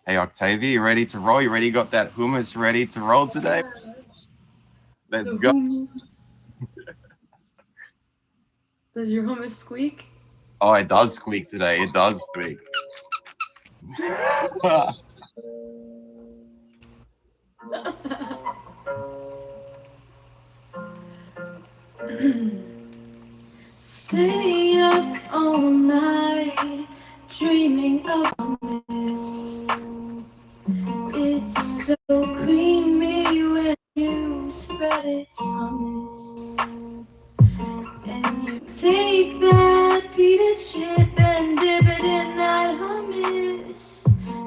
Hey Octavia, you ready to roll? You ready? Got that hummus ready to roll today? Yeah, Let's the go. hummus. Does your hummus squeak? Oh, it does squeak today. It does squeak. Stay up all night, dreaming of hummus. It's so creamy when you spread its hummus. And you take that pita chip and dip it in that hummus.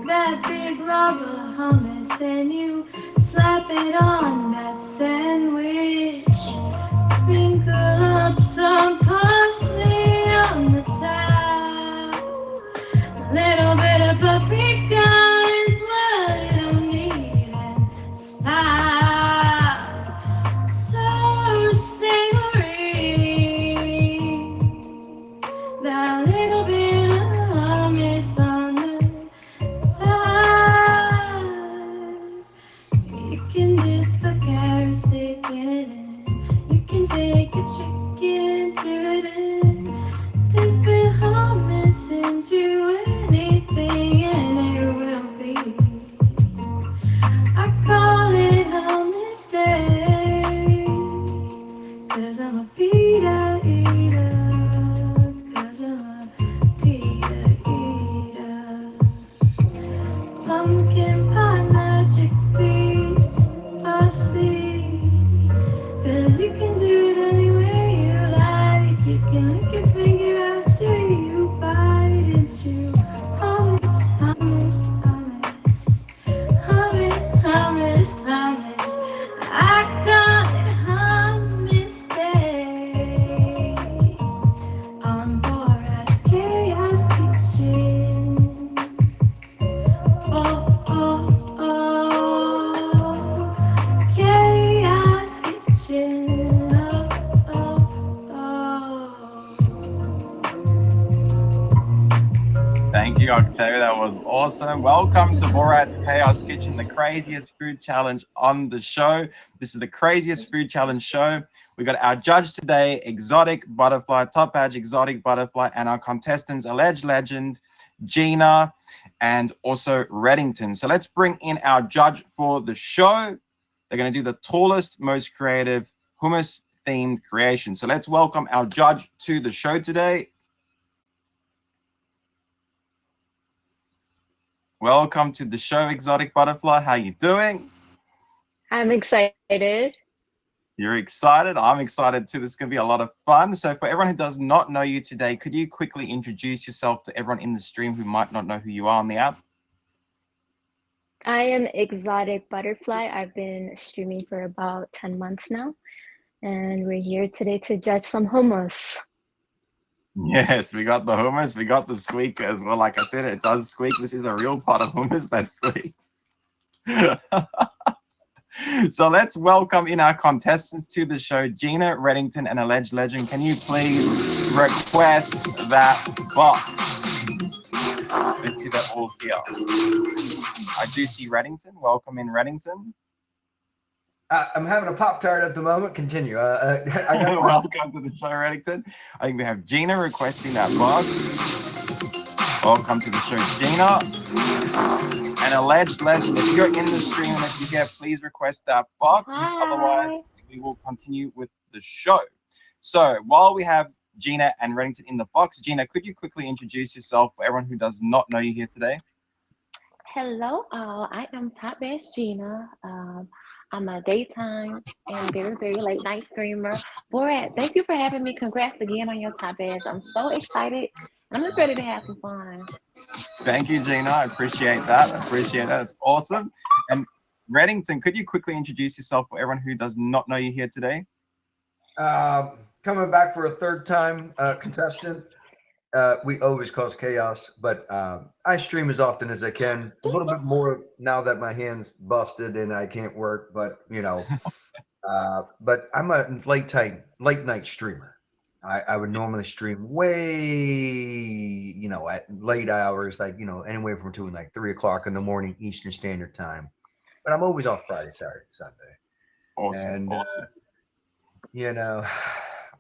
That big glob of hummus, and you slap it on that sandwich. Sprinkle up some parsley on the top. A little bit of paprika is what you need, and stop. So savory, that little bit of hummus on the side. You can dip a carrot stick in it. You can take a chicken to it and dip it hummus into anything, and it will be. I call it hummus day, 'cause I'm a pita eater. 'Cause I'm a pita eater. Pumpkin pie, magic beans, parsley. 'Cause you can do it any way you like. You can lick your finger after you bite into hummus, hummus, hummus. Hummus, hummus, hummus. I call it hummus day on Borat's Chaos Kitchen. Oh, oh, oh, Chaos Kitchen. Oh, Thank you, Octavia. That was awesome. Welcome to Borat's Chaos Kitchen, the craziest food challenge on the show. This is the craziest food challenge show. We got our judge today, Exotic Butterfly, top badge Exotic Butterfly, and our contestants, alleged legend, Gina, and also Reddington. So let's bring in our judge for the show. They're going to do the tallest, most creative hummus themed creation. So let's welcome our judge to the show today. Welcome to the show, Exotic Butterfly. How you doing? I'm excited. You're excited. I'm excited too. This is going to be a lot of fun. So, for everyone who does not know you today, could you quickly introduce yourself to everyone in the stream who might not know who you are on the app? I am Exotic Butterfly. I've been streaming for about 10 months now, and we're here today to judge some hummus. Yes, we got the hummus. We got the squeak as well. Like I said, it does squeak. This is a real pot of hummus that squeaks. So let's welcome in our contestants to the show, Gina, Reddington, and Alleged Legend. Can you please request that box? Let's see that all here. I do see Reddington. Welcome in, Reddington. I'm having a Pop Tart at the moment. Continue. I got my. Welcome to the show, Reddington. I think we have Gina requesting that box. Welcome to the show, Gina. And Alleged Legend, if you're in the stream and if you get, please request that box. Otherwise, Hi. we will continue with the show. So while we have Gina and Reddington in the box, Gina, could you quickly introduce yourself for everyone who does not know you here today? Hello, I am Top Bash Gina. I'm a daytime and very late night streamer. Borat, thank you for having me. Congrats again on your Top Bash. I'm so excited and I'm just ready to have some fun. Thank you, Gina. I appreciate that. I appreciate that. It's awesome. And Reddington, could you quickly introduce yourself for everyone who does not know you here today? Uh, Coming back for a third time contestant. We always cause chaos, but I stream as often as I can. A little bit more now that my hand's busted and I can't work, but but I'm a late night streamer. I would normally stream way, at late hours, like, anywhere from 2 and like 3 o'clock in the morning Eastern Standard Time. But I'm always off Friday, Saturday, Sunday. Awesome. And, you know,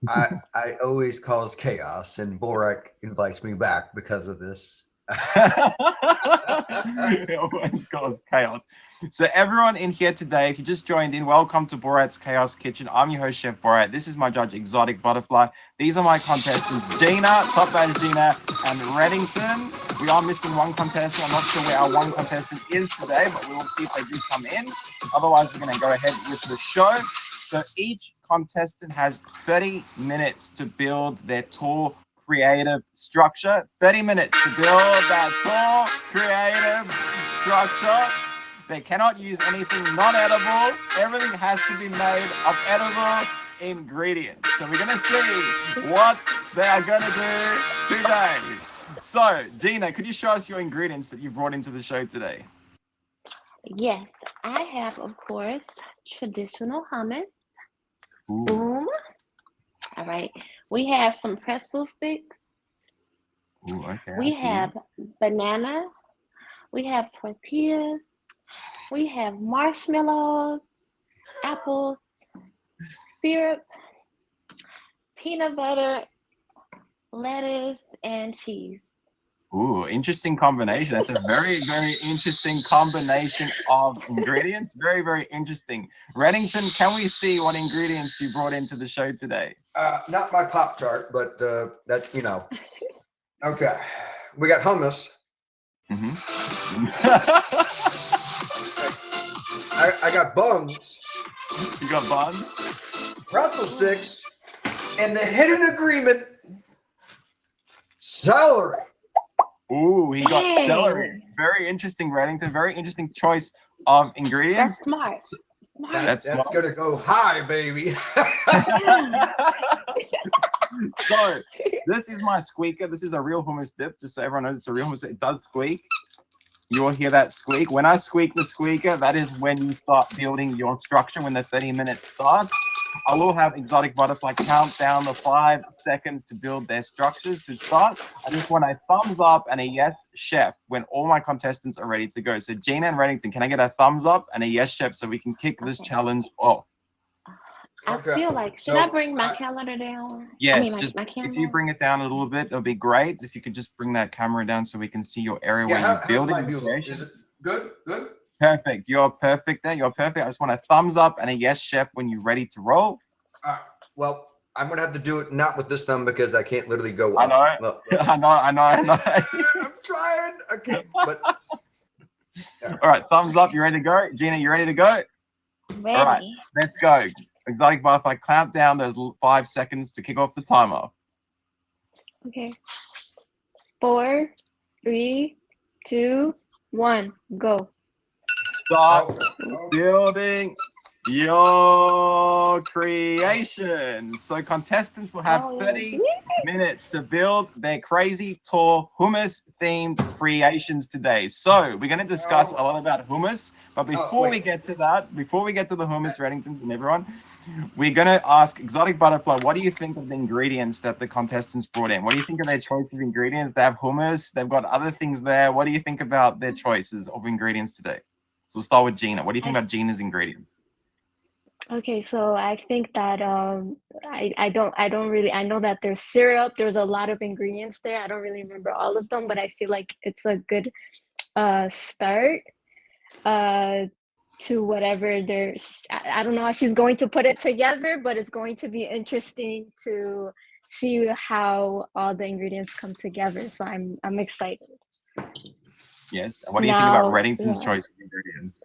I always cause chaos, and Borak invites me back because of this. It always causes chaos. So everyone in here today, if you just joined in, welcome to Borat's Chaos Kitchen. I'm your host, Chef Borat. This is my judge, Exotic Butterfly. These are my contestants, Gina, Top Badge Gina, and Reddington. We are missing one contestant. I'm not sure where our one contestant is today, but we will see if they do come in. Otherwise, we're going to go ahead with the show. So each contestant has 30 minutes to build their tall, creative structure. 30 minutes to build that tall, creative structure. They cannot use anything non-edible. Everything has to be made of edible ingredients. So we're going to see what they are going to do today. So, Gina, could you show us your ingredients that you brought into the show today? Yes, I have, of course, traditional hummus. Ooh. Boom. All right. We have some pretzel sticks. Ooh, okay, We have banana. We have tortillas. We have marshmallows, apples, syrup, peanut butter, lettuce, and cheese. Ooh, interesting combination. That's a very, very interesting combination of ingredients. Very, very interesting. Reddington, can we see what ingredients you brought into the show today? Not my Pop-Tart, but that's, Okay. We got hummus. I got buns. You got buns? Pretzel sticks. And the hidden agreement, celery. Ooh, he got Dang. celery. Very interesting, Reddington. Very interesting choice of ingredients. That's smart. That's That's going to go high, baby. So, this is my squeaker. This is a real hummus dip. Just so everyone knows, it's a real hummus dip. It does squeak. You will hear that squeak. When I squeak the squeaker, that is when you start building your structure, when the 30 minutes starts. I will have Exotic Butterfly count down the 5 seconds to build their structures to start. I just want a thumbs up and a yes, chef, when all my contestants are ready to go. So Gina and Reddington, can I get a thumbs up and a yes, chef, so we can kick this challenge off? I feel like, should I bring my calendar down? Yes, my camera. if you bring it down a little bit, it'll be great. If you could just bring that camera down so we can see your area where you're building. Is it good? Good? Perfect. You're perfect there. You're perfect. I just want a thumbs up and a yes, chef, when you're ready to roll. Well, I'm going to have to do it not with this thumb because I can't literally go I up. know. Look. I know. I'm trying. Okay. But all right, thumbs up. You ready to go? Gina, you ready to go? Ready. All right, let's go. Exotic Butterfly, clamp down those 5 seconds to kick off the timer. Okay. 4, 3, 2, 1, go. Start building your creation. So contestants will have 30 minutes to build their crazy tall hummus themed creations today. So we're going to discuss a lot about hummus, but before we get to that, before we get to the hummus, Reddington and everyone, we're going to ask Exotic Butterfly, what do you think of the ingredients that the contestants brought in? What do you think of their choice of ingredients? They have hummus, they've got other things there. What do you think about their choices of ingredients today? So we'll start with Gina. What do you think about Gina's ingredients? Okay, so I think that I know that there's syrup, there's a lot of ingredients there. I don't really remember all of them, but I feel like it's a good start to whatever there's. I don't know how she's going to put it together, but it's going to be interesting to see how all the ingredients come together. So I'm excited. Yes. What do you think about Reddington's choice of ingredients?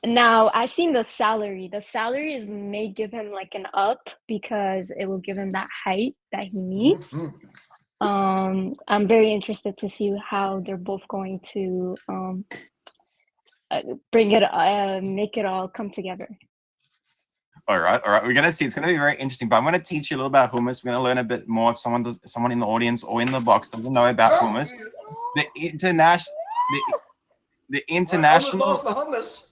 Now, I've seen the salary. The salary may give him like an up because it will give him that height that he needs. I'm very interested to see how they're both going to bring it, make it all come together. All right. We're gonna see. It's gonna be very interesting. But I'm gonna teach you a little about hummus. We're gonna learn a bit more. If someone in the audience or in the box doesn't know about hummus, the international. I almost lost my hummus.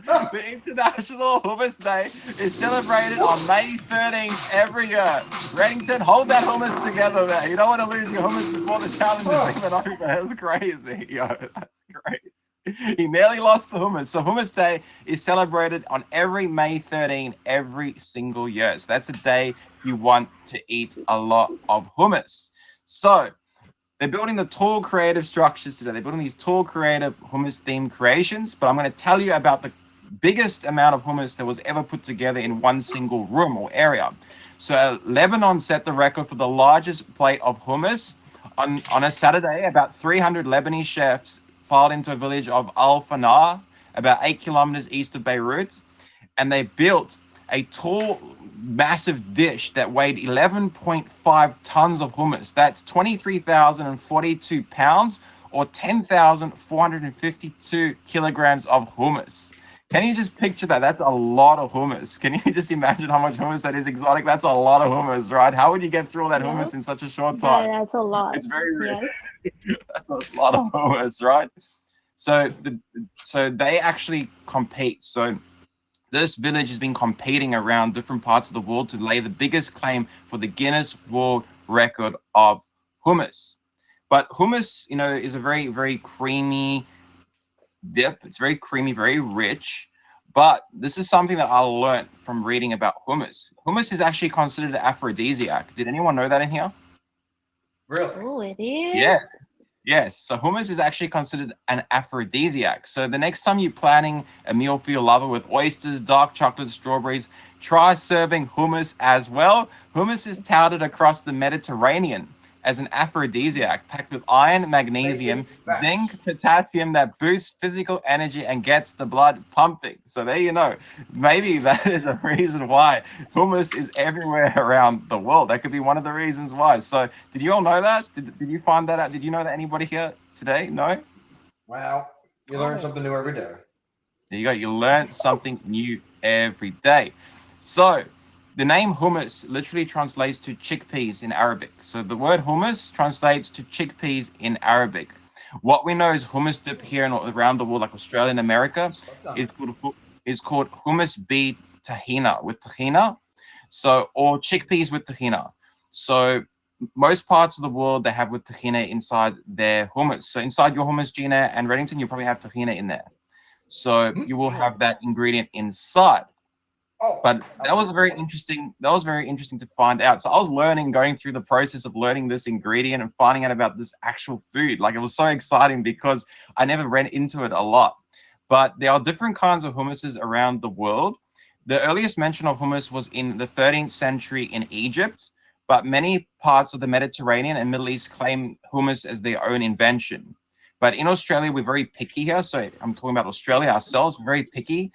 The International Hummus Day is celebrated on May 13th every year. Reddington, hold that hummus together, man. You don't want to lose your hummus before the challenge is even over. That's crazy. Yo, that's crazy. He nearly lost the hummus. So Hummus Day is celebrated on every May 13 every single year. So that's a day you want to eat a lot of hummus. So they're building the tall creative structures today. They're building these tall creative hummus themed creations, but I'm going to tell you about the biggest amount of hummus that was ever put together in one single room or area. So Lebanon set the record for the largest plate of hummus on a Saturday. About 300 Lebanese chefs filed into a village of Al Fanar, about 8 kilometers east of Beirut, and they built a tall, massive dish that weighed 11.5 tons of hummus. That's 23,042 pounds or 10,452 kilograms of hummus. Can you just picture that? That's a lot of hummus. Can you just imagine how much hummus that is, Exotic? That's a lot of hummus, right? How would you get through all that hummus in such a short time? That's a lot. It's very rich. Yes. That's a lot of hummus, right? So they actually compete. So this village has been competing around different parts of the world to lay the biggest claim for the Guinness World Record of hummus. But hummus, is a very, very creamy dip. It's very creamy, very rich. But this is something that I learned from reading about hummus. Hummus is actually considered an aphrodisiac. Did anyone know that in here? Really? Oh, it is? Yeah. Yes, so hummus is actually considered an aphrodisiac. So the next time you're planning a meal for your lover with oysters, dark chocolate, strawberries, try serving hummus as well. Hummus is touted across the Mediterranean as an aphrodisiac packed with iron, magnesium, zinc, potassium that boosts physical energy and gets the blood pumping. So there you know, maybe that is a reason why hummus is everywhere around the world. That could be one of the reasons why. So did you all know that? Did you find that out? Did you know that anybody here today? No? Wow. You learn something new every day. There you go. You learn something new every day. So the name hummus literally translates to chickpeas in Arabic. So the word hummus translates to chickpeas in Arabic. What we know is hummus dip here and around the world, like Australia and America, is called hummus B tahina with tahina. So, or chickpeas with tahina. So most parts of the world they have with tahina inside their hummus. So inside your hummus, Gina and Reddington, you probably have tahina in there. So you will have that ingredient inside. But that was very interesting. That was very interesting to find out. So I was going through the process of learning this ingredient and finding out about this actual food. Like it was so exciting because I never ran into it a lot. But there are different kinds of hummuses around the world. The earliest mention of hummus was in the 13th century in Egypt, but many parts of the Mediterranean and Middle East claim hummus as their own invention. But in Australia, we're very picky here. So I'm talking about Australia ourselves, we're very picky.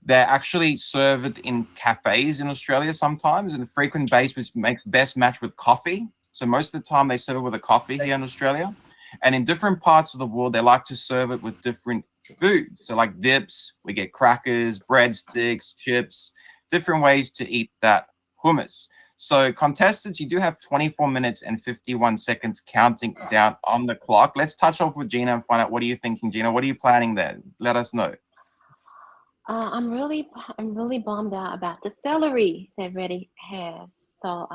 They're actually served in cafes in Australia sometimes, and the frequent base which makes best match with coffee. So most of the time they serve it with a coffee here in Australia. And in different parts of the world, they like to serve it with different foods. So like dips, we get crackers, breadsticks, chips, different ways to eat that hummus. So contestants, you do have 24 minutes and 51 seconds counting down on the clock. Let's touch off with Gina and find out what are you thinking, Gina? What are you planning there? Let us know. I'm really bummed out about the celery that Reddy has. So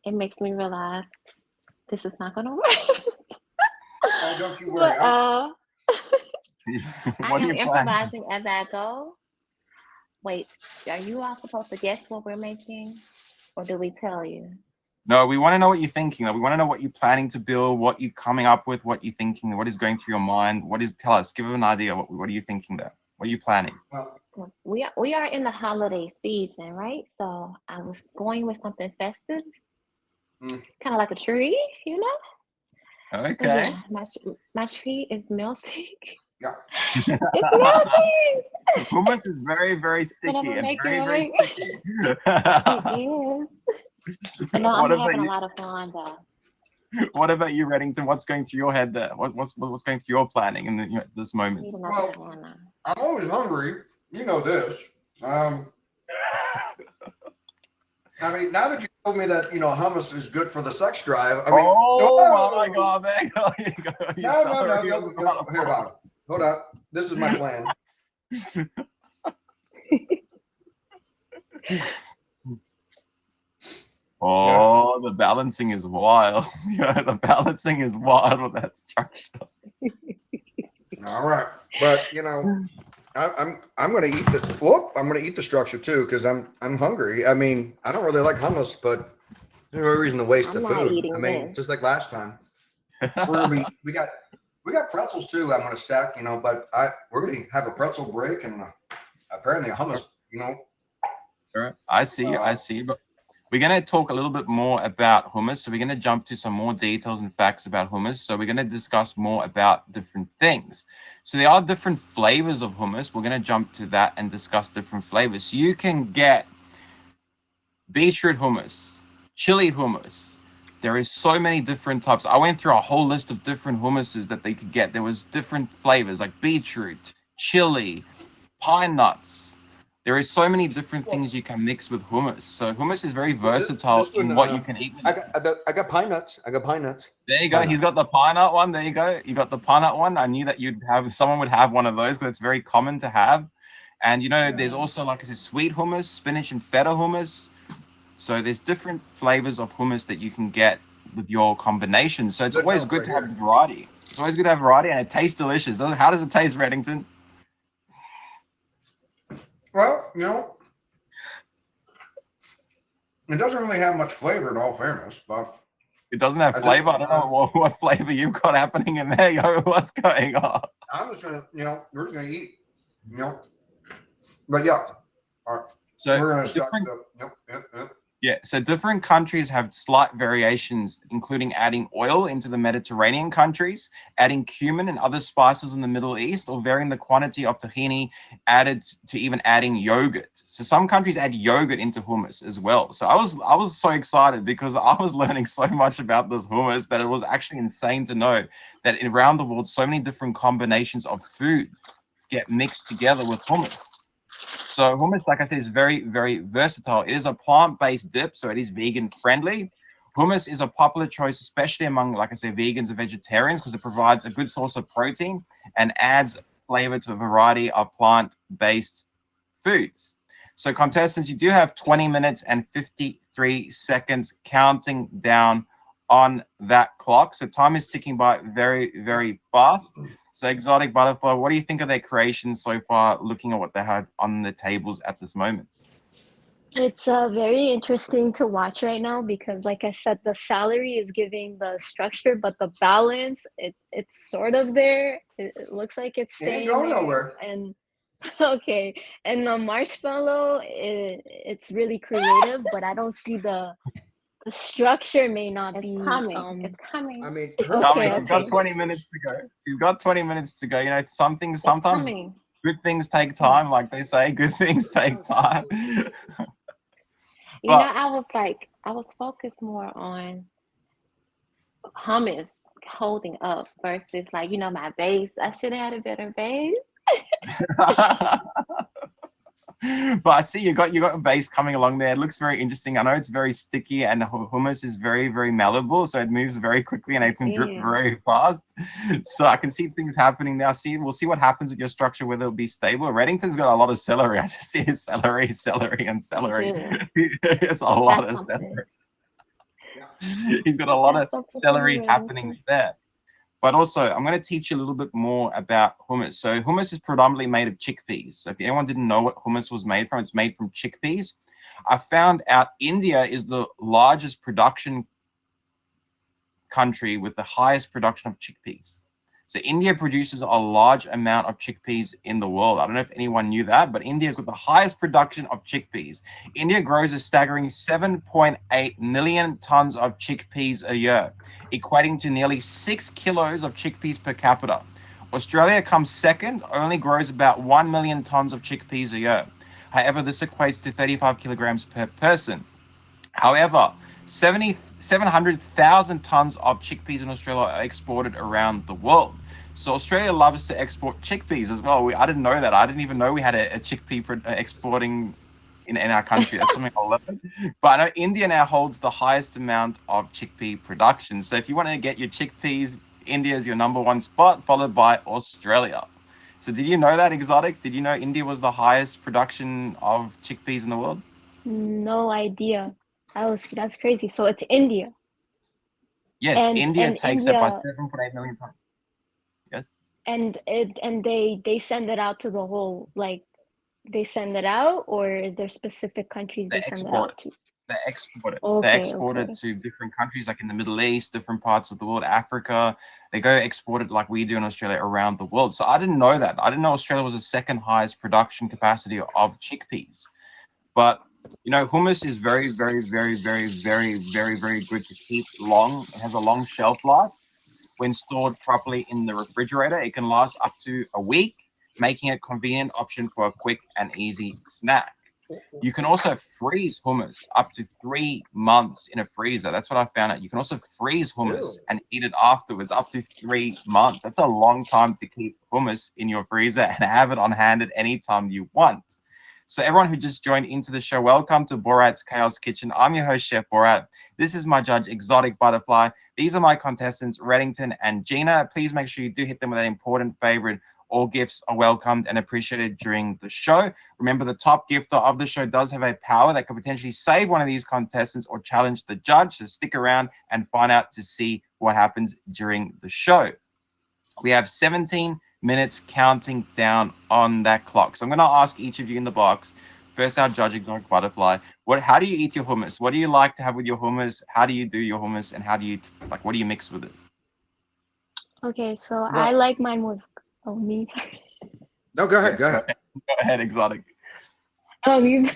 it makes me realize this is not gonna work. Oh, don't you worry. But I What are am you planning? improvising as I go. Wait, are you all supposed to guess what we're making, or do we tell you? No, we want to know what you're thinking. We want to know what you're planning to build, what you're coming up with, what you're thinking, what is going through your mind. Tell us, give us an idea. What are you thinking there? What are you planning? Well, 'Cause we are in the holiday season, right? So I was going with something festive, mm, kind of like a tree, you know? So Okay. yeah, my tree is melting. yeah. It's melting. Hummus is very, very But I'm sticky. gonna It's make it very, very right. sticky. It is. But no, I'm What about having a you? lot of fun though. What about you, Reddington? What's going through your head there? What's going through your planning in this I moment? need another Well, banana. I'm always hungry. You know this. I mean, now that you told me that hummus is good for the sex drive, I mean, Oh my whoa! God! There you go. Your No, no, no, celery no, was no. Here, about hold on. Hold up. This is my plan. Yeah. Oh, the balancing is wild. Yeah, the balancing is wild with that structure. All right, but I'm gonna eat the whoop. I'm gonna eat the structure too because I'm hungry. I mean, I don't really like hummus, but there's no reason to waste the I'm not food. I eating mean, this. just like last time, we got pretzels too. I'm gonna stack, but we're gonna have a pretzel break and apparently a hummus. Alright, I see, I Uh, see. But we're going to talk a little bit more about hummus. So we're going to jump to some more details and facts about hummus. So we're going to discuss more about different things. So there are different flavors of hummus. We're going to jump to that and discuss different flavors. So you can get beetroot hummus, chili hummus. There is so many different types. I went through a whole list of different hummuses that they could get. There was different flavors like beetroot, chili, pine nuts. There is so many different well, things you can mix with hummus. So hummus is very well, versatile this one, in what you can eat with I it. got I got pine nuts. I got pine nuts. There you go. Pine He's nuts. got the pine nut one. There you go. You got the pine nut one. I knew that someone would have one of those because it's very common to have. And there's Yeah. also, like I said, sweet hummus, spinach and feta hummus. So there's different flavors of hummus that you can get with your combination. So it's Good always notes good right to have here. the variety. It's always good to have variety, and it tastes delicious. How does it taste, Reddington? Well, it doesn't really have much flavor in all fairness, but It doesn't have I do. flavor. I don't know what flavor you've got happening in there, yo. What's going on? I'm just gonna, we're just gonna eat, you know. But yeah, all right, So we're gonna start different the. Yep, yep, yep. Yeah, so different countries have slight variations, including adding oil into the Mediterranean countries, adding cumin and other spices in the Middle East, or varying the quantity of tahini added to even adding yogurt. So some countries add yogurt into hummus as well. So I was so excited because I was learning so much about this hummus that it was actually insane to know that around the world so many different combinations of foods get mixed together with hummus. So hummus, like I said, is very, very versatile. It is a plant-based dip, so it is vegan friendly. Hummus is a popular choice, especially among, like I said, vegans and vegetarians, because it provides a good source of protein and adds flavor to a variety of plant-based foods. So contestants, you do have 20 minutes and 53 seconds counting down on that clock. So time is ticking by very, very fast. So Exotic Butterfly, what do you think of their creations so far, looking at what they have on the tables at this moment? It's very interesting to watch right now because, like I said, the salary is giving the structure, but the balance, it's sort of there. It looks like it's It ain't staying going there. nowhere. And okay, and the marshmallow, it's really creative, but I don't see the structure may not It's be coming. It's I coming. mean, It's her Coming, okay, he's structure got okay. is 20 delicious. minutes to go. He's got 20 minutes to go. It's Sometimes coming. good things take time, like they say, good things take time. You know, But I was focused more on hummus holding up versus like, my base. I should have had a better base. but I see you got a base coming along there. It looks very interesting. I know it's very sticky and hummus is very, very malleable, so it moves very quickly and it can drip Yeah. very fast. So I can see things happening now. We'll see what happens with your structure, whether it'll be stable. Reddington's got a lot of celery. I just see his celery, celery, and You celery. do. It's a lot That's of something. celery. He's got a lot That's of something for you, celery happening Reddington. there. But also, I'm going to teach you a little bit more about hummus. So hummus is predominantly made of chickpeas. So if anyone didn't know what hummus was made from, it's made from chickpeas. I found out India is the largest production country with the highest production of chickpeas. So India produces a large amount of chickpeas in the world. I don't know if anyone knew that, but India's got the highest production of chickpeas. India grows a staggering 7.8 million tons of chickpeas a year, equating to nearly 6 kilos of chickpeas per capita. Australia comes second, only grows about 1 million tons of chickpeas a year. However, this equates to 35 kilograms per person. However, 700,000 tons of chickpeas in Australia are exported around the world. So Australia loves to export chickpeas as well. I didn't know that. I didn't even know we had a chickpea exporting in our country. That's something I learned. But I know India now holds the highest amount of chickpea production. So if you want to get your chickpeas, India is your number one spot, followed by Australia. So did you know that, Exotic? Did you know India was the highest production of chickpeas in the world? No idea. That's crazy. So it's India. Yes, And India and takes it by India 7.8 million tons. Yes, and they send it out to the whole, like, they send it out, or is there specific countries they they send it export out it. to? They export it. They Okay, export it okay. to different countries, like in the Middle East, different parts of the world, Africa. They go export it like we do in Australia around the world. So I didn't know that. I didn't know Australia was the second highest production capacity of chickpeas. But hummus is very, very, very, very, very, very, very good to keep long. It has a long shelf life. When stored properly in the refrigerator, it can last up to a week, making it a convenient option for a quick and easy snack. You can also freeze hummus up to 3 months in a freezer. That's what I found out. You can also freeze hummus Ew. and eat it afterwards up to 3 months. That's a long time to keep hummus in your freezer and have it on hand at any time you want. So everyone who just joined into the show, welcome to Borat's Chaos Kitchen. I'm your host, Chef Borat. This is my judge, Exotic Butterfly. These are my contestants, Reddington and Gina. Please make sure you do hit them with an important favorite. All gifts are welcomed and appreciated during the show. Remember, the top gifter of the show does have a power that could potentially save one of these contestants or challenge the judge. So stick around and find out to see what happens during the show. We have 17 minutes counting down on that clock. So I'm going to ask each of you in the box. First, our judge, Exotic Butterfly. How do you eat your hummus? What do you like to have with your hummus? How do you do your hummus? And how do you, what do you mix with it? Okay, so I Well, like mine with, oh, me, sorry. no, go ahead. Yes, Go go ahead. ahead. Go ahead, Exotic. You,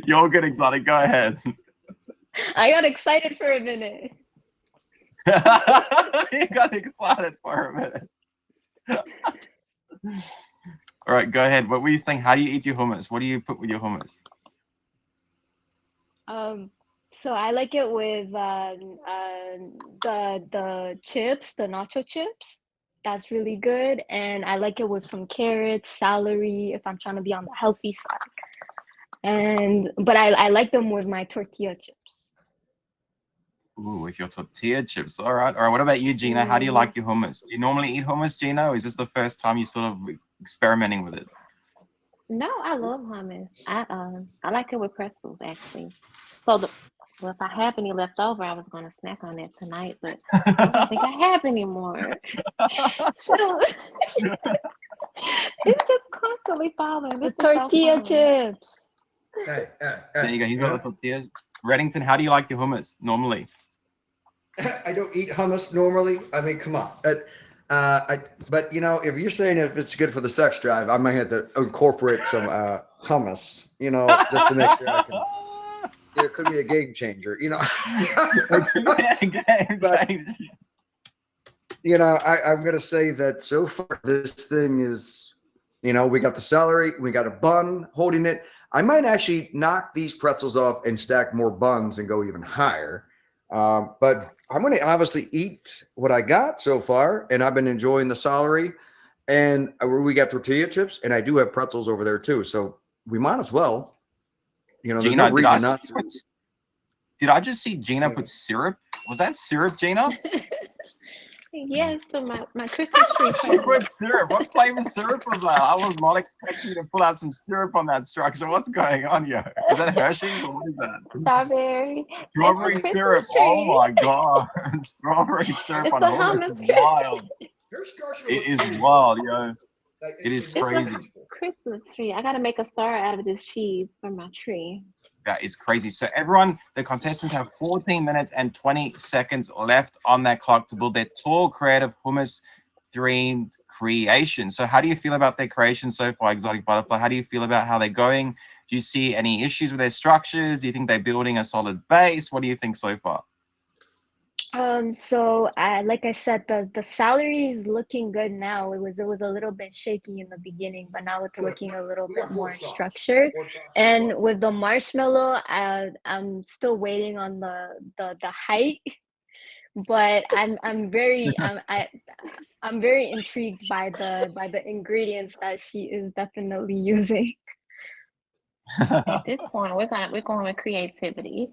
You're good, Exotic. Go ahead. I got excited for a minute. You got excited for a minute. All right, go ahead. What were you saying? How do you eat your hummus? What do you put with your hummus? Um, so I like it with the chips, the nacho chips. That's really good, and I like it with some carrots, celery, if I'm trying to be on the healthy side. And but I like them with my tortilla chips. Ooh, with your tortilla chips. All right. All right. What about you, Gina? How do you Hmm. like your hummus? Do you normally eat hummus, Gina? Or is this the first time you sort of experimenting with it? No, I love hummus. I like it with pretzels actually. So well, if I have any left over, I was gonna snack on it tonight, but I don't think I have any more. So it's just constantly falling. This is so Tortilla funny. chips. Hey, There you go. He's you got the know, tortillas. Reddington, how do you like your hummus normally? I don't eat hummus normally. I mean, come on. But if you're saying if it's good for the sex drive, I might have to incorporate some hummus. Just to make sure I can. It could be a game changer. Game But changer. I'm gonna say that so far this thing is, we got the celery, we got a bun holding it. I might actually knock these pretzels off and stack more buns and go even higher. But I'm gonna obviously eat what I got so far, and I've been enjoying the celery, and we got tortilla chips, and I do have pretzels over there too. So we might as well. There's no Gina, did I reason see not you to. did I just see Gina put syrup? Was that syrup, Gina? Yes, for my Christmas tree She put present. syrup. What flavor syrup was that? I was not expecting you to pull out some syrup on that structure. What's going on here? Is that Hershey's or what is that? Strawberry. It's the Strawberry syrup. Christmas Oh tree. my god. Strawberry syrup It's on the hummus hummus. is wild. Your structure It looks is beautiful. wild, yo. Like, It is it It's looks a crazy. beautiful. Christmas tree. I gotta make a star out of this cheese for my tree. That is crazy. So everyone, the contestants have 14 minutes and 20 seconds left on that clock to build their tall, creative hummus themed creation. So how do you feel about their creation so far, Exotic Butterfly? How do you feel about how they're going? Do you see any issues with their structures? Do you think they're building a solid base? What do you think so far? So like I said, the salary is looking good now. It was a little bit shaky in the beginning, but now it's Good. looking a little We bit got four more stars. structured. 4 stars so And far. with the marshmallow, I'm still waiting on the height, but I'm very intrigued by the ingredients that she is definitely using. All At this point, we're going with creativity.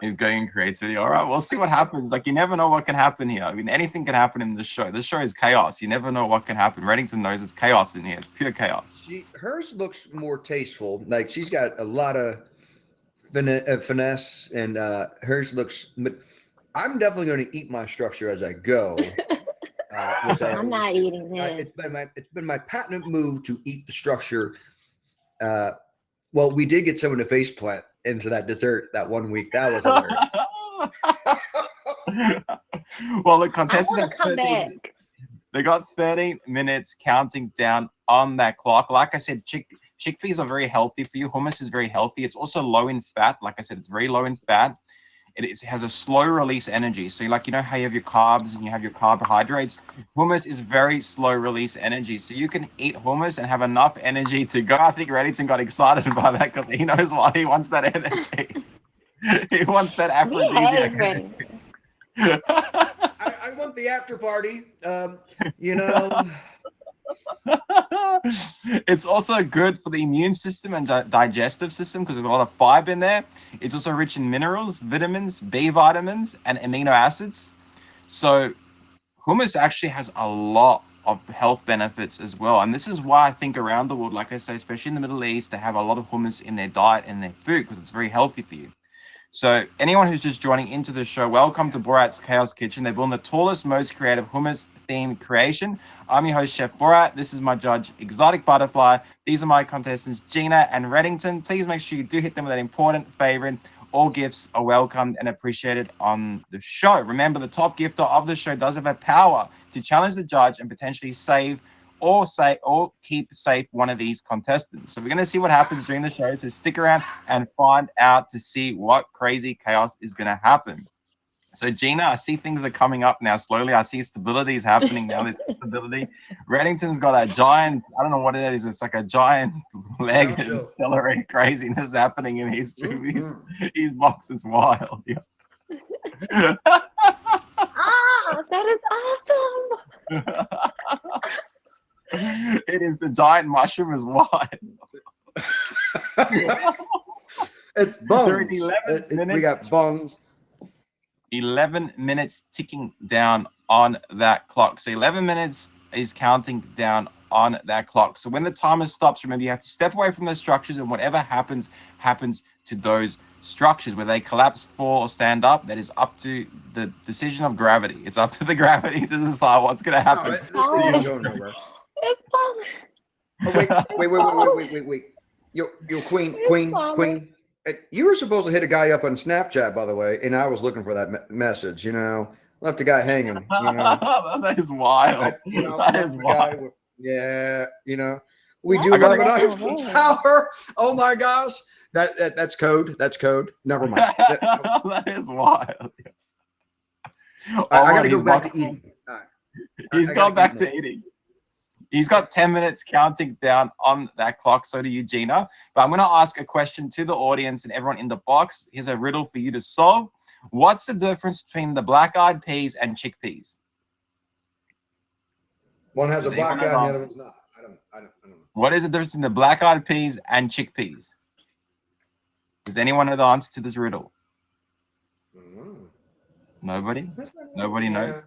He's going creativity. All right, we'll see what happens. Like, you never know what can happen here. I mean, anything can happen in this show. This show is chaos. You never know what can happen. Reddington knows it's chaos in here. It's pure chaos. Hers looks more tasteful. Like she's got a lot of finesse, and hers looks. But I'm definitely going to eat my structure as I go, which I I'm always not do. eating this. It's been my patent move to eat the structure. Well, we did get someone to face plant into that dessert that one week. That was hilarious. Well, the I contestants want have to come 13. back. They got 30 minutes counting down on that clock. Like I said, chickpeas are very healthy for you. Hummus is very healthy. It's also low in fat. Like I said, it's very low in fat. It has a slow release energy. So like, you know how you have your carbs and you have your carbohydrates? Hummus is very slow release energy. So you can eat hummus and have enough energy to go. I think Reddington got excited by that because he knows why he wants that energy. He wants that aphrodisiac. I want the after party. You know. It's also good for the immune system and digestive system because there's a lot of fiber in there. It's also rich in minerals, vitamins, B vitamins, and amino acids. So hummus actually has a lot of health benefits as well. And this is why I think around the world, like I say, especially in the Middle East, they have a lot of hummus in their diet and their food because it's very healthy for you. So anyone who's just joining into the show, welcome to Borat's Chaos Kitchen. They're building the tallest, most creative hummus themed creation. I'm your host, Chef Borat. This is my judge, Exotic Butterfly. These are my contestants, Gina and Reddington. Please make sure you do hit them with that important favorite. All gifts are welcomed and appreciated on the show. Remember, the top gifter of the show does have a power to challenge the judge and potentially save or keep safe one of these contestants. So we're going to see what happens during the show. So stick around and find out to see what crazy chaos is going to happen. So Gina, I see things are coming up now slowly. I see stability is happening now. There's stability. Reddington's got a giant, I don't know what it is. It's like a giant leg and accelerate craziness happening in his box. It's wild. Yeah. Ah, that is awesome. It is the giant mushroom is wide. It's bones. There is 11 minutes. We got bones. 11 minutes ticking down on that clock. So 11 minutes is counting down on that clock. So when the timer stops, remember you have to step away from those structures, and whatever happens to those structures. Where they collapse, fall, or stand up, that is up to the decision of gravity. It's up to the gravity to decide what's going to happen. This thing ain't going nowhere. It's falling. Oh, wait. Yo, queen. You were supposed to hit a guy up on Snapchat, by the way, and I was looking for that message. You know, left the guy hanging. You know, that is wild. That is wild. You know, we do love an Eiffel Tower. Oh my gosh, that's code. That's code. Never mind. That is wild. I got to go back to eating. He's gone back to eating. He's got 10 minutes counting down on that clock. So do you, Gina. But I'm going to ask a question to the audience and everyone in the box. Here's a riddle for you to solve. What's the difference between the black-eyed peas and chickpeas? One has a black eye and the other one's not. I don't know. What is the difference between the black-eyed peas and chickpeas? Does anyone know the answer to this riddle? Nobody? Nobody knows?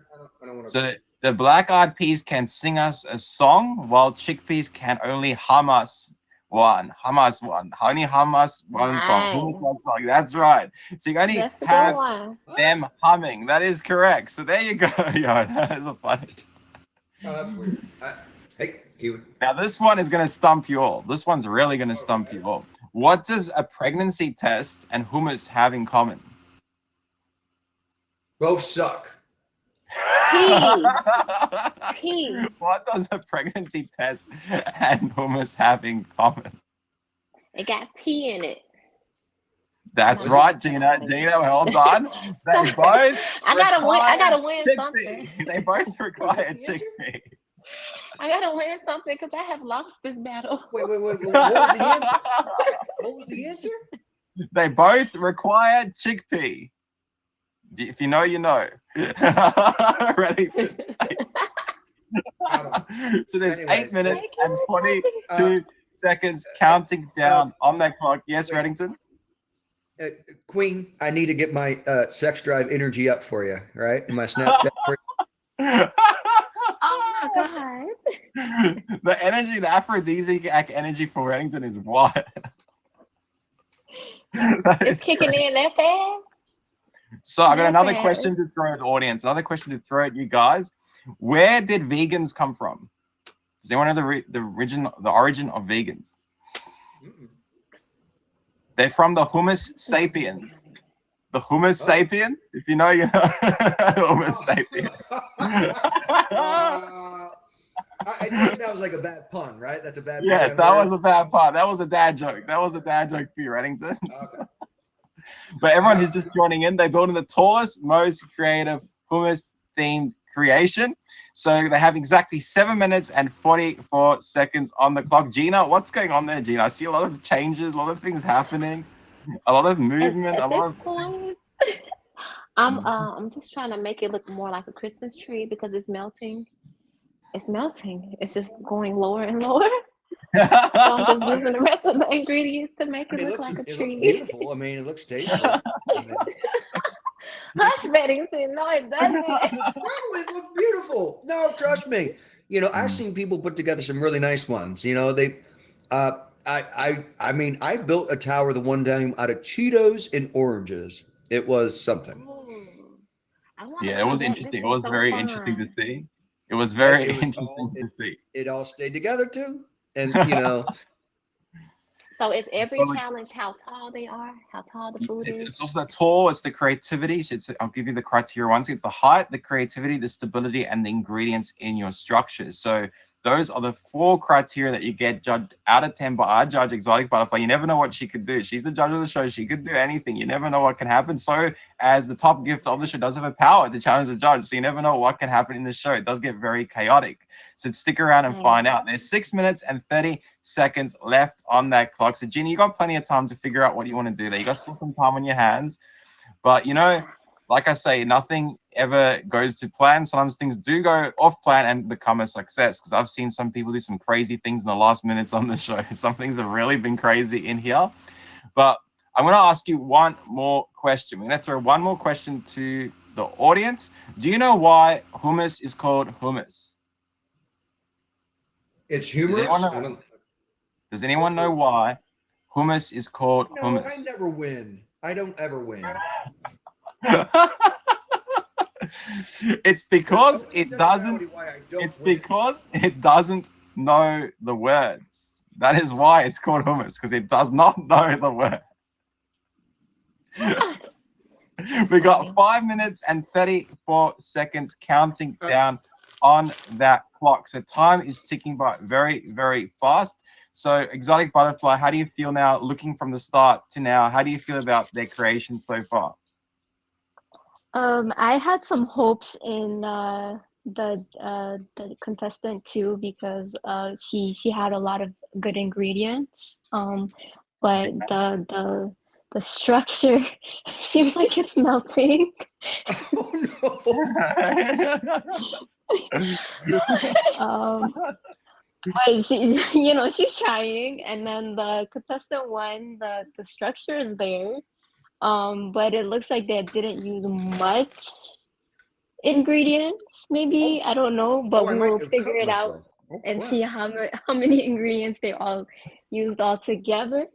So the black-eyed peas can sing us a song, while chickpeas can only hum us one. Only hum us one song. One song. That's right. So you only have them humming. That is correct. So there you go. Yeah, that is a funny. Oh, that's weird. Hey, now this one is going to stump you all. This one's really going to stump you all. What does a pregnancy test and hummus have in common? Both suck. Pee. What does a pregnancy test and hummus have in common? It got pee in it. That's right, Gina. Gina, well done. They both. I gotta win something. They both require chickpea. I gotta win something because I have lost this battle. Wait. What was the answer? What was the answer? They both require chickpea. If you know, you know. Ready? So there's 8 minutes and 22 seconds counting down on that clock. Yes, Reddington? Queen, I need to get my sex drive energy up for you, right? My Snapchat. Oh my God. The energy, the aphrodisiac energy for Reddington is what? That It's is kicking crazy. in that fast? So I got That another fast. question to throw at the audience. Another question to throw at you guys. Where did vegans come from? Does anyone know the origin of vegans? They're from the Homo sapiens. The Homo sapiens. If you know, you know. Homo sapiens. I take it that was like a bad pun, right? That's a bad play Yes, on that words. was a bad part. That was a dad joke. That was a dad joke for you, Reddington. Okay. But everyone who's just joining in, they're building the tallest, most creative hummus-themed creation. So they have exactly 7 minutes and 44 seconds on the clock. Gina, what's going on there, Gina? I see a lot of changes, a lot of things happening, a lot of movement, a At this lot of things. point, I'm just trying to make it look more like a Christmas tree because it's melting. It's melting. It's just going lower and lower. So I'm just using the rest of the ingredients to make it look like a It looks tree. beautiful. I mean, it looks tasteful. I mean, Hush, Reddington. No, it doesn't. no, it looks beautiful. No, trust me. I've seen people put together some really nice ones. Uh, I mean, I built a tower the one time out of Cheetos and oranges. It was something. Oh, I want to Yeah, it see was that. This interesting. It is was so very interesting to fun. see. It was Right? very It was interesting to see. it all stayed together too. And So is every But like, challenge how tall they are, how tall the food is? it's also the tall, it's the creativity. So I'll give you the criteria once. It's the height, the creativity, the stability, and the ingredients in your structures. So those are the 4 criteria that you get judged out of 10 by our judge, Exotic Butterfly. You never know what she could do. She's the judge of the show. She could do anything. You never know what can happen. So as the top gift of the show does have a power to challenge the judge. So you never know what can happen in the show. It does get very chaotic. So stick around and Nice. find out. There's 6 minutes and 30 seconds left on that clock. So Ginny, you got plenty of time to figure out what you want to do there. You got still some time on your hands. But like I say, nothing ever goes to plan. Sometimes things do go off plan and become a success. Because I've seen some people do some crazy things in the last minutes on the show. Some things have really been crazy in here. But I'm going to ask you one more question. We're going to throw one more question to the audience. Do you know why hummus is called hummus? it's Does humorous. anyone know why hummus is called No, I hummus? never win. I don't ever win. It's because Don't it tell me doesn't. why I don't It's win. because it doesn't know the words. That is why it's called hummus, because it does not know the word. We got 5 minutes and 34 seconds counting down on that clock. So time is ticking by very, very fast. So Exotic Butterfly, how do you feel now looking from the start to now? How do you feel about their creation so far? I had some hopes in the contestant too because she had a lot of good ingredients. But the structure seems like it's melting. Um, but she, she's trying, and then the contestant one, the structure is there. But it looks like they didn't use much ingredients, maybe. I don't know, but I we might will have figure cut it out myself. Oh, and crap. see how many ingredients they all used all together.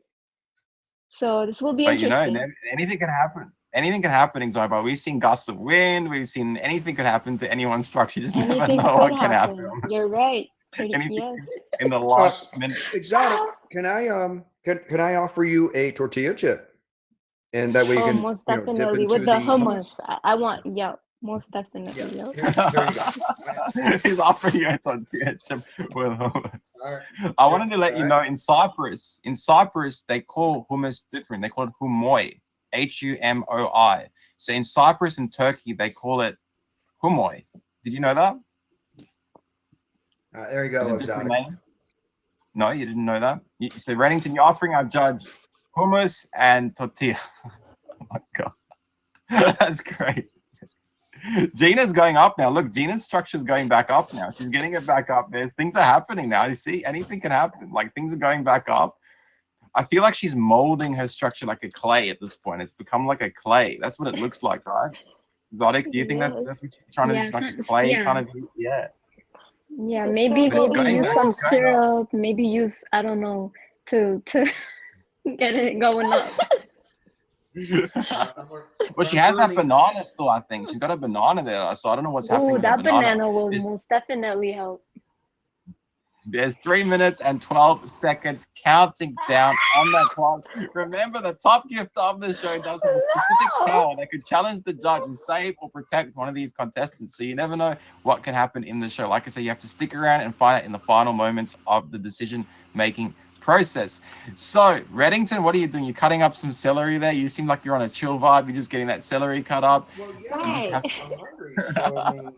So this will be But interesting. anything can happen. Anything can happen in Zoba. We've seen gusts of wind. We've seen anything could happen to anyone's structure. You just never Anything know could what can happen. happen. You're right. Anything Yes. in the last minute. Exotic, can I offer you a tortilla chip? And that way you Oh, can, most dip definitely. With into the the hummus. hummus. I want, yep, most Yeah, definitely. Yep. here you go. He's offering you a tortilla chip with hummus. All right. I wanted to let All you right. know in Cyprus, they call hummus different. They call it humoi, Humoi. So in Cyprus and Turkey, they call it humoi. Did you know that? There you It's go, a different Exotic. name. No, you didn't know that. So Reddington, you're offering our judge hummus and tortilla. Oh my god, that's great. Gina's going up now. Look, Gina's structure's going back up now. She's getting it back up. Things are happening now. You see, anything can happen. Like things are going back up. I feel like she's molding her structure like a clay at this point. It's become like a clay. That's what it looks like, right? Exotic, do you think that's Yes. what she's trying to do? Yeah. She's like a clay kind of, yeah. Yeah. Maybe But it's going use back, some it's going up. syrup. Maybe use, I don't know, to get it going up. Well, she has that banana still, I think. She's got a banana there, so I don't know what's happening Ooh, with the that banana. banana will most definitely help. There's 3 minutes and 12 seconds counting down on that clock. Remember, the top gift of the show does have a specific power that could challenge the judge and save or protect one of these contestants. So you never know what can happen in the show. Like I said, you have to stick around and find out in the final moments of the decision-making process. So, Reddington, what are you doing? You're cutting up some celery there. You seem like you're on a chill vibe. You're just getting that celery cut up. Well, yeah, Right. I'm hungry, so I mean,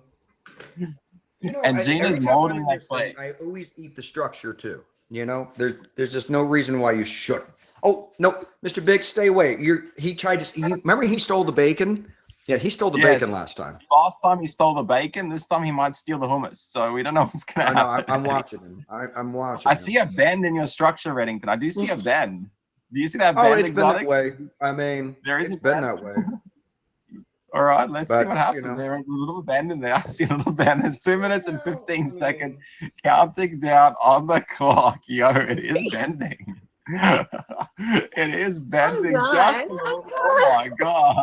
And Gina's every time I'm molding in that this thing, clay. I always eat the structure too. There's just no reason why you shouldn't. Oh no, Mr. Big, stay away. Remember he stole the bacon? Yeah, he stole the bacon last time. Last time he stole the bacon. This time he might steal the hummus. So we don't know what's going to happen. I'm watching him. I'm watching. I see a bend in your structure, Reddington. I do see a bend. Do you see that Oh, bend, it's Exotic? been that way. I mean, There is it's a been bend. that way. All right, let's see But, what happens. There's a little bend in there. I see a little bend. There's 2 minutes and 15 seconds counting down on the clock. Yo, it is bending. It is bending just a little. Oh my god.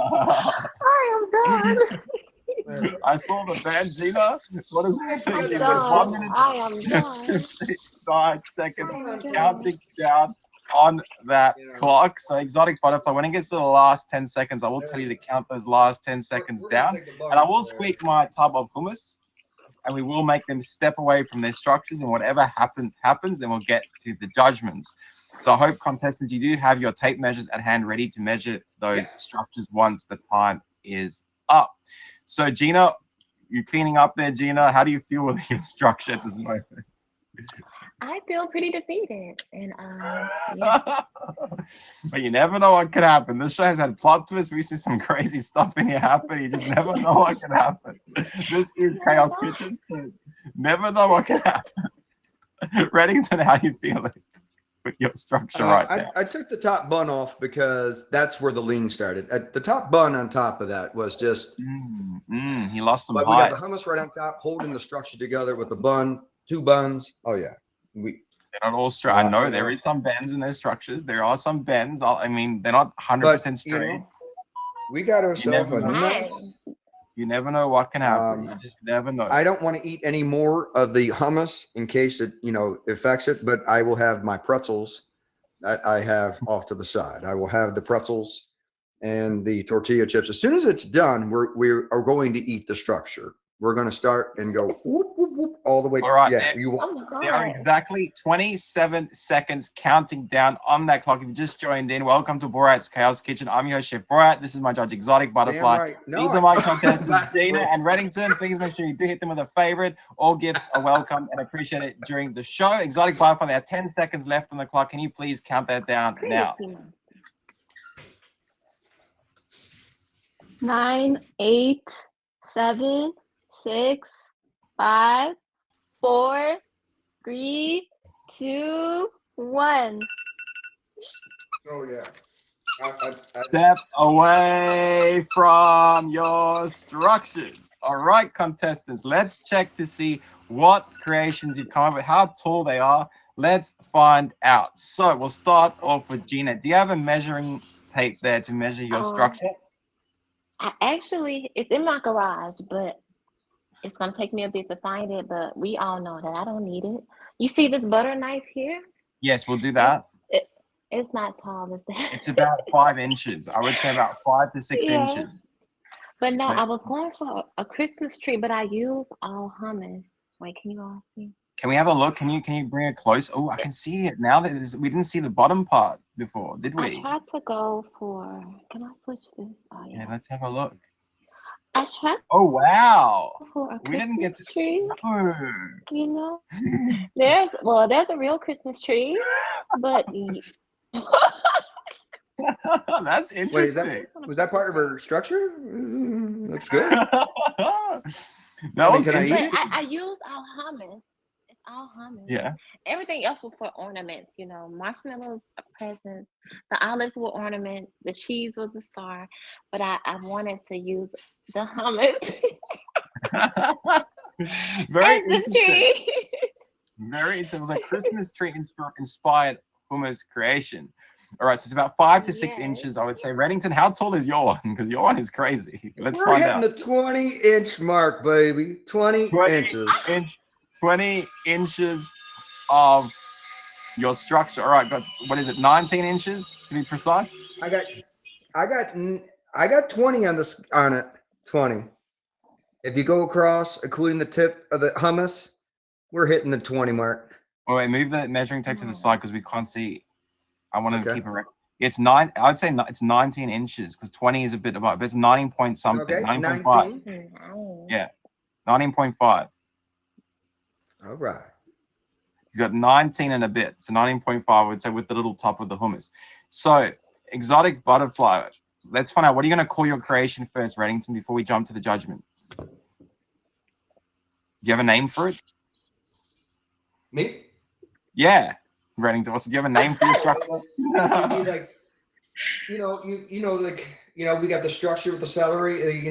I am done. I saw the band, Gina. What is it? I'm You've done. got 1 minute I am done. 59 seconds Oh my counting down on that clock. So Exotic Butterfly, when it gets to the last 10 seconds, I will tell you to count those last 10 seconds down. And I will squeak my tub of hummus. And we will make them step away from their structures, and whatever happens, happens, and we'll get to the judgments. So I hope, contestants, you do have your tape measures at hand ready to measure those structures once the time is up. So Gina, you cleaning up there, Gina? How do you feel with your structure at this moment? I feel pretty defeated, and yeah. But you never know what could happen. This show has had plot twists. We see some crazy stuff in here happen. You just never know what can happen. This is Chaos Kitchen. Never know what can happen. Reddington, how you feeling with your structure right now? I took the top bun off because that's where the lean started. The top bun on top of that was just. He lost some But height. we got the hummus right on top, holding the structure together with the bun, 2 buns. Oh yeah, They're not all straight. I know there is some bends in their structures. There are some bends. I mean, they're not 100% straight. We got ourselves a Right. nice. You never know what can happen. You just never know. I don't want to eat any more of the hummus in case it, affects it, but I will have my pretzels that I have off to the side. I will have the pretzels and the tortilla chips. As soon as it's done, we are going to eat the structure. We're going to start and go whoop, whoop, whoop, all the way. All right, Yeah, there are exactly 27 seconds counting down on that clock. If you just joined in, welcome to Borat's Chaos Kitchen. I'm your host, Chef Borat. This is my judge, Exotic Butterfly. Right. No, These are my contestants, Dina and Reddington. Please make sure you do hit them with a favorite. All gifts are welcome and appreciated during the show. Exotic Butterfly, there are 10 seconds left on the clock. Can you please count that down now? 9, 8, 7, 6, 5, 4, 3, 2, 1. Oh yeah. Step away from your structures. All right, contestants, let's check to see what creations you've come up with, how tall they are. Let's find out. So we'll start off with Gina. Do you have a measuring tape there to measure your structure? It's in my garage, but it's gonna take me a bit to find it. But we all know that I don't need it. You see this butter knife here? Yes, we'll do that. It's not tall as that. It's about 5 inches. I would say about 5 to 6 inches. But no, So- I was going for a Christmas tree, but I use all hummus. Wait, can you all see? Can we have a look? Can you bring it close? Oh, I can see it now. We didn't see the bottom part before, did we? I tried to go for. Can I switch this? Oh Yeah, let's have a look. I tried Oh wow! for a We didn't get Christmas tree. Oh. You know, there's a real Christmas tree, but That's interesting. Was that part of her structure? Looks good. That was can I eat interesting. it? I use all hummus. It's all hummus. Yeah. Everything else was for ornaments, marshmallows are presents, the olives were ornaments, the cheese was a star, but I wanted to use the hummus Very as the interesting. tree. Very interesting. It was a Christmas tree inspired hummus creation. All right, so it's about 5 to 6 Yes. inches, I would say. Reddington, how tall is your one? Because your one is crazy. Let's We're find hitting out. the 20-inch mark, baby. 20 20 inches. inch, 20 inches of your structure. All right, got what is it? 19 inches to be precise. I got, I got, I got 20 on it. 20. If you go across, including the tip of the hummus, we're hitting the 20 mark. Oh wait, move the measuring tape to the side because we can't see. I It's want to okay. keep a record. It's nine. I'd say it's 19 inches because 20 is a bit above. But it's 19 point something. Okay, 19.5. 19. Nice. Yeah, 19.5. All right. You've got 19 and a bit, so 19.5, I would say, with the little top of the hummus. So, exotic butterfly. Let's find out. What are you going to call your creation first, Reddington, before we jump to the judgment? Do you have a name for it? Me? Yeah, Reddington. Do you have a name for your structure? It'd be like, we got the structure with the celery.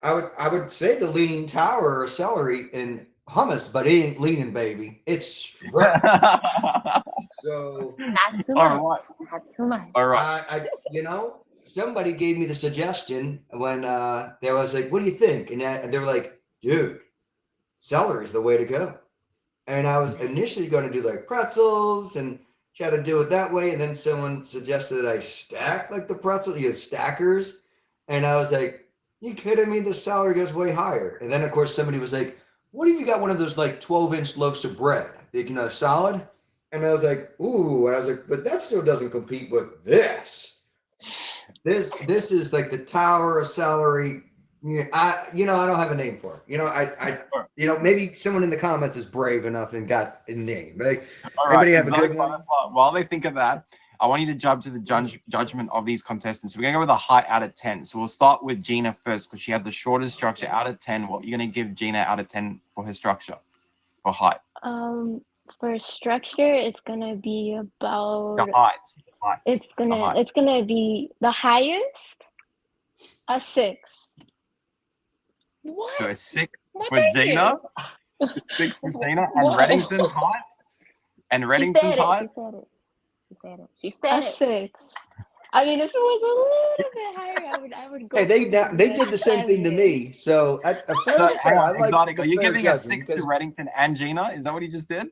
I would say the leaning tower or celery in hummus, but it ain't leaning, baby. It's straight. So Not too All much. right. Not too much. All right. somebody gave me the suggestion when they was like, "What do you think?" And they were like, "Dude, celery is the way to go." And I was initially going to do like pretzels and try to do it that way. And then someone suggested that I stack like the pretzel, stackers. And I was like, you kidding me? The celery goes way higher. And then, of course, somebody was like, what if you got one of those like 12-inch loaves of bread, solid? And I was like, ooh. And I was like, but that still doesn't compete with this. This is like the tower of celery. I don't have a name for it. Maybe someone in the comments is brave enough and got a name. Like, All right. anybody have a Exotic good one? butterfly. While they think of that, I want you to judge to the judgment of these contestants. We're going to go with a height out of 10. So we'll start with Gina first because she had the shortest structure out of 10. What are you going to give Gina out of 10 for her structure, for height? For structure, it's gonna be The about. height. Height. It's The height. gonna be the highest, a 6. What? So a 6 What? for Thank Gina, you. 6 for Gina, and Whoa. Reddington's height. And She Reddington's said it. height. She said it. She said it. She said it. 6. I mean, if it was a little bit higher, I would go. Hey, they for did the same thing to 7. me. So a fair So is hang fair. on, I like Exotic. the Are you fair giving a judging 6 to because Reddington and Gina? Is that what he just did?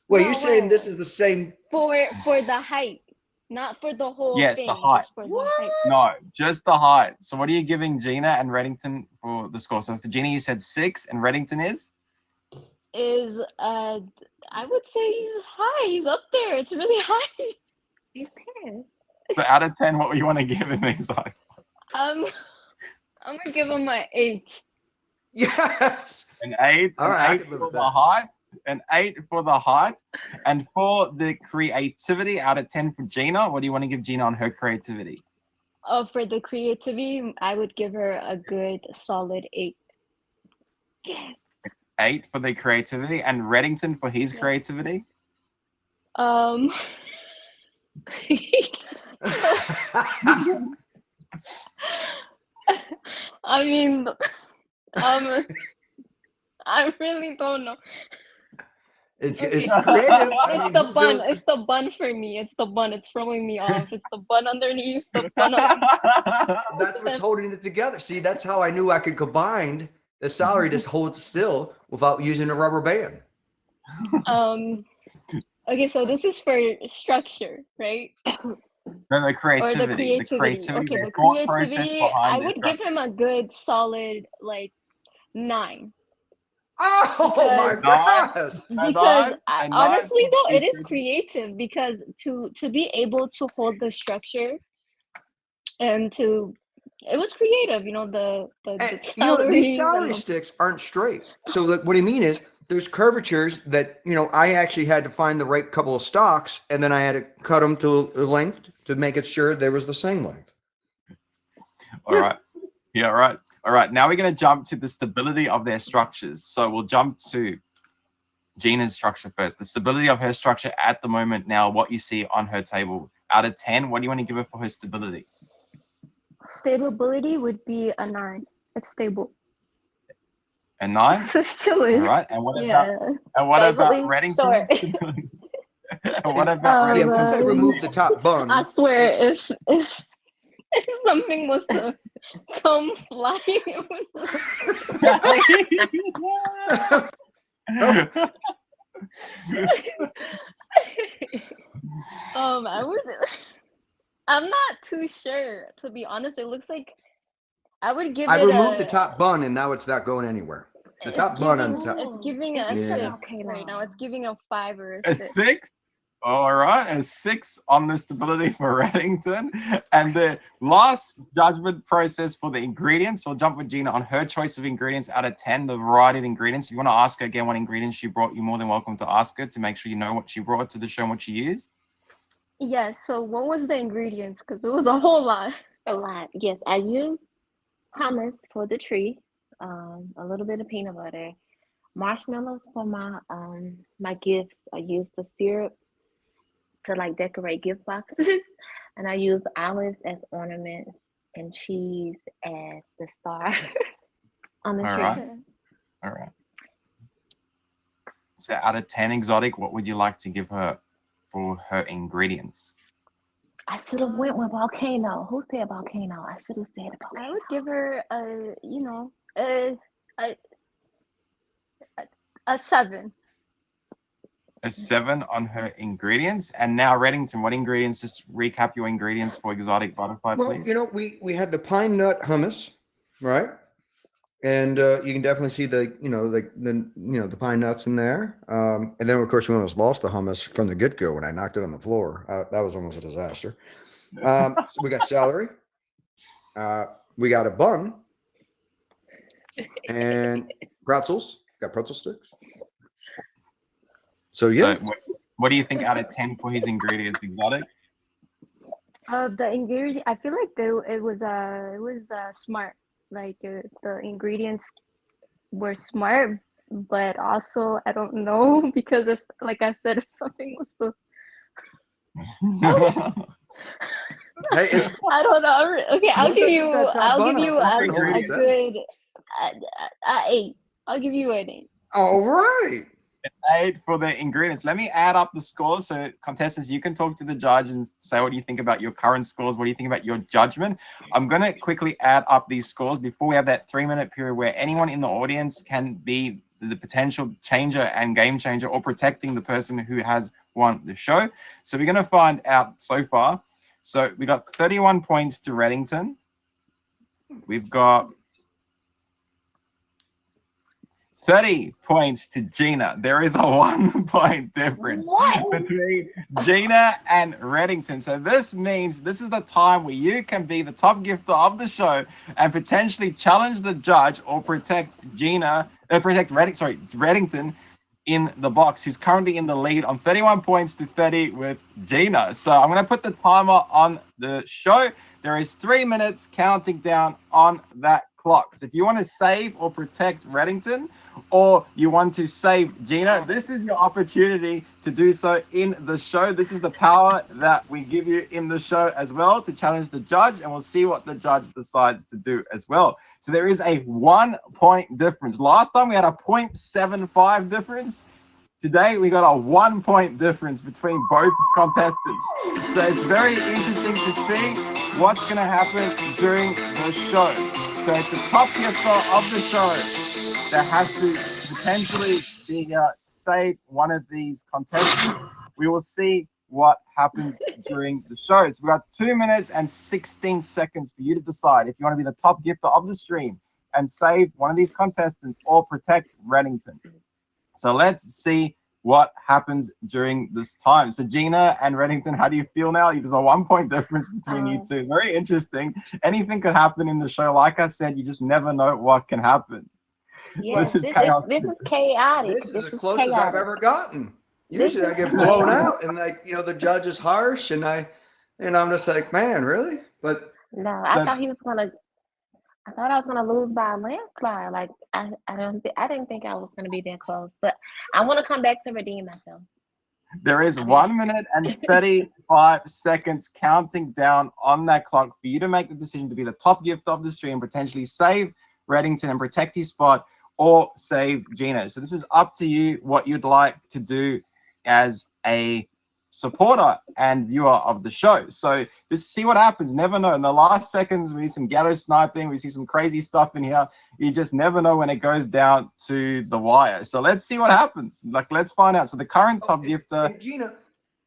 well, No, you're saying this wait. is the same. For the height, not for the whole Yes, the thing, height. just for the What? height. No, just the height. So what are you giving Gina and Reddington for the score? So for Gina, you said 6, and Reddington is? Is I would say he's high. He's up there. It's really high. He's there. So out of 10, what would you want to give him, Exotic? I'm gonna give him an 8. Yes. An 8, All an right, I 8 can live for with the that. height, an 8 for the height, and for the creativity, out of 10 for Gina. What do you want to give Gina on her creativity? For the creativity, I would give her a good solid 8. Yes. 8 for the creativity, and Reddington for his Yeah. creativity. Um. I mean, I really don't know. It's Okay. creative. I It's mean, the who bun. builds? It's the bun for me. It's the bun. It's throwing me off. It's the bun underneath. The bun underneath. That's what's holding it together. See, that's how I knew I could combine the salary to hold still without using a rubber band. Okay, so this is for structure, right? No, the Or creativity. the creativity. Okay, The the thought process creativity, I behind the would give structure. him a good solid like 9. Oh my Because gosh! A 9 honestly for though, it his is creativity. creative because to be able to hold the structure and to it was creative, And the these salaries and salary sticks aren't straight. So what I mean is there's curvatures that I actually had to find the right couple of stalks, and then I had to cut them to a length to make it sure they was the same length. All right. Yeah, right. All right, now we're going to jump to the stability of their structures. So we'll jump to Gina's structure first. The stability of her structure at the moment now, what you see on her table. Out of 10, what do you want to give her for her stability? Stability would be a 9. It's stable. A 9? It's just chilling. All right. And what Yeah. about Stably Reddington's short. stability? And what about Yeah, once they Reddington's remove the top bun, I swear, if something was to come flying, it would I was. I'm not too sure, to be honest. It looks like I would give I it removed the a. top bun, and now it's not going anywhere. The It's top bun on giving. top. It's giving a Yeah. 6 Okay, right now. now. It's giving a 5 or a a 6. 6? All right, a 6 on the stability for Reddington. And the last judgment process for the ingredients, we'll jump with Gina on her choice of ingredients out of 10, the variety of ingredients. If you want to ask her again what ingredients she brought, you're more than welcome to ask her to make sure you know what she brought to the show and what she used. Yeah. So what was the ingredients? Because it was a whole lot. A lot. Yes, I use hummus for the tree. A little bit of peanut butter, marshmallows for my gifts. I use the syrup to like decorate gift boxes, and I use olives as ornaments and cheese as the star on the All tree. right. All right. So out of 10 exotic, what would you like to give her for her ingredients? I should have went with volcano. Who said volcano? I should have said I volcano. would give her a 7. A 7 on her ingredients. And now, Reddington, what ingredients? Just recap your ingredients for exotic butterfly, Well, please. you know, we had the pine nut hummus, right? And you can definitely see the pine nuts in there. And then of course we almost lost the hummus from the get go when I knocked it on the floor. That was almost a disaster. So we got celery. We got a bun and pretzels. Got pretzel sticks. So yeah, So, what do you think out of 10 for his ingredients, exotic? The ingredient. I feel like it was smart. Like the ingredients were smart, but also I don't know because if, like I said, if something was to, hey, it's I don't know. Okay, I'll once give I you. took that top I'll bun give you off, it's been a holding good 8. I'll give you an 8. all right. 8 for the ingredients. Let me add up the scores. So, contestants, you can talk to the judge and say what do you think about your current scores? What do you think about your judgment? I'm going to quickly add up these scores before we have that 3-minute period where anyone in the audience can be the potential changer and game changer or protecting the person who has won the show. So, we're going to find out so far. So, we got 31 points to Reddington. We've got 30 points to Gina. There is a 1 point difference between Gina and Reddington. So this means this is the time where you can be the top gifter of the show and potentially challenge the judge or protect Reddington in the box, who's currently in the lead on 31 points to 30 with Gina. So I'm going to put the timer on the show. There is 3 minutes counting down on that clock. So if you want to save or protect Reddington, or you want to save Gina, this is your opportunity to do so in the show. This is the power that we give you in the show as well to challenge the judge, and we'll see what the judge decides to do as well. So there is a 1 point difference. Last time we had a 0.75 difference. Today we got a 1 point difference between both contestants. So it's very interesting to see what's going to happen during the show. So it's the top gifter of the show that has to potentially save one of these contestants. We will see what happens during the show. So we got 2 minutes and 16 seconds for you to decide if you want to be the top gifter of the stream and save one of these contestants or protect Reddington. So let's see what happens during this time. So Gina and Reddington, how do you feel now? There's a 1 point difference between you two. Very interesting. Anything could happen in the show. Like I said, you just never know what can happen. Yeah, This is chaos. this is chaotic. This is as close as I've ever gotten. This Usually I is get blown chaotic. out and the judge is harsh and I'm just like, man, really? But No, I thought he was I thought I was gonna lose by a landslide. Like I didn't think I was gonna be that close. But I want to come back to redeem myself. There is I'll be back. 1 minute and 35 seconds counting down on that clock for you to make the decision to be the top gift of the stream, potentially save Reddington and protect his spot, or save Gina. So this is up to you what you'd like to do as a supporter and viewer of the show. So just see what happens. Never know. In the last seconds, we see some ghetto sniping. We see some crazy stuff in here. You just never know when it goes down to the wire. So let's see what happens. Like, let's find out. So the current top gifter, Hey, Gina,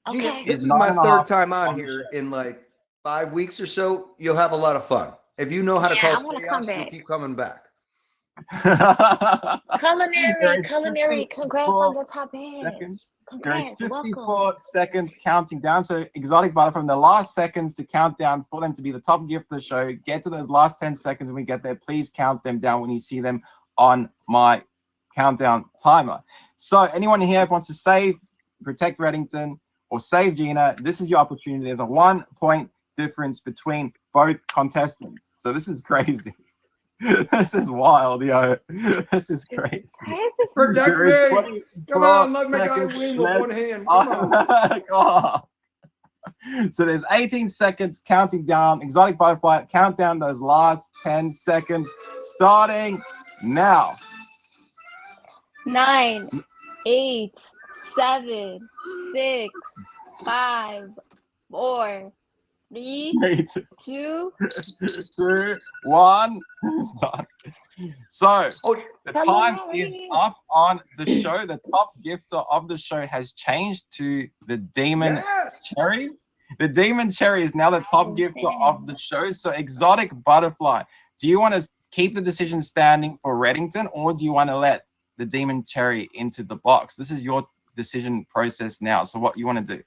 Okay. this is is my 9.5 third time on on the here in like 5 weeks or so. You'll have a lot of fun. If you know how to Yeah, I cause want to come chaos, you'll back. keep coming back. There Culinary, is culinary. Congrats on 54 your top seconds. badge. There is Congrats. Welcome. 54 seconds counting down. So Exotic Butterfly, from the last seconds to count down for them to be the top gift of the show. Get to those last 10 seconds when we get there. Please count them down when you see them on my countdown timer. So anyone here who wants to save, protect Reddington, or save Gina, this is your opportunity. There's a 1 point difference between both contestants. So this is crazy. This is wild, yo. This is crazy. Crazy. Protect There is me. 24 Come on, let my guy seconds win with left one hand. Come on. on. Oh. So there's 18 seconds counting down. Exotic Butterfly, count down those last 10 seconds, starting now. 9, 8, 7, 6, 5, 4, 3, 3, 2. 2, 1. Start. So Oh, the Come time on, is ladies. up on the show. The top gifter of the show has changed to the Demon yes. Cherry. The Demon Cherry is now the top gifter of the show. So Exotic Butterfly, do you want to keep the decision standing for Reddington, or do you want to let the Demon Cherry into the box? This is your decision process now. So what you want to do?